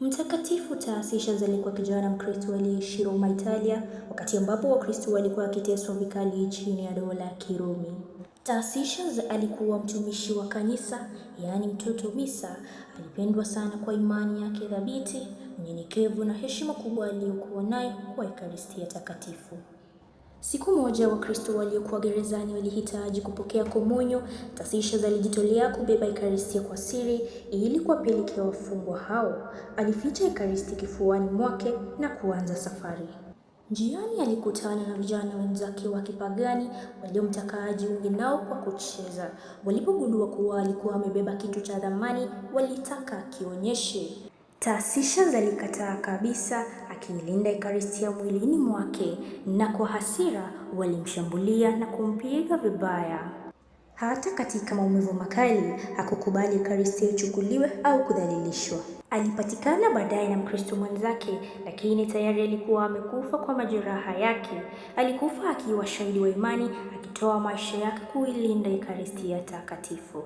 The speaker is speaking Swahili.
Mtakatifu Taasisha alikuwa kijana Mkristo aliyeishi Roma, Italia, wakati ambapo Wakristo walikuwa wakiteswa vikali chini ya dola ya Kirumi. Taasisha alikuwa mtumishi wa kanisa, yaani mtoto misa. Alipendwa sana kwa imani yake thabiti, unyenyekevu na heshima kubwa aliyokuwa nayo kwa Ekaristia Takatifu. Siku moja Wakristo waliokuwa gerezani walihitaji kupokea komunyo. Taasisha alijitolea kubeba Ekaristia kwa siri ili kuwapelekea wafungwa hao. Alificha Ekaristi kifuani mwake na kuanza safari. Njiani alikutana na vijana wenzake wa kipagani waliomtaka ajiunge nao kwa kucheza. Walipogundua kuwa alikuwa amebeba kitu cha thamani, walitaka akionyeshe. Taasisha alikataa kabisa, akiilinda Ekaristia mwilini mwake, na kwa hasira walimshambulia na kumpiga vibaya. Hata katika maumivu makali hakukubali Ekaristia ichukuliwe au kudhalilishwa. Alipatikana baadaye na Mkristo mwenzake, lakini tayari alikuwa amekufa kwa majeraha yake. Alikufa akiwa shahidi wa imani, akitoa maisha yake kuilinda Ekaristia Takatifu.